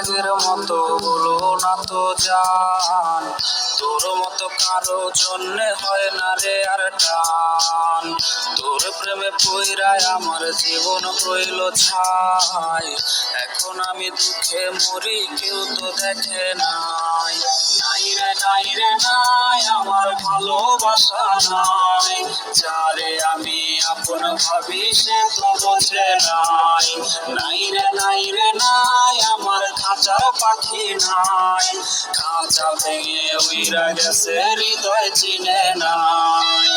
আগের মতো হলো না তো জান, তোর মতো কারো জন্যে হয় না রে আর টান। তোর প্রেমে পইরায় আমার জীবন হইল ছাই, এখন আমি দুঃখে মরি কেউ তো দেখে নাই। নাই রে নাই রে নাই, আমার ভালোবাসা নাই, যারে আমি আপন ভাবি সে তো বোঝে নাই। নাই রে নাই রে নাই, আমার খাঁচার পাখি নাই, খাঁচা ভেঙে উইরা গেছে হৃদয় চিনে নাই।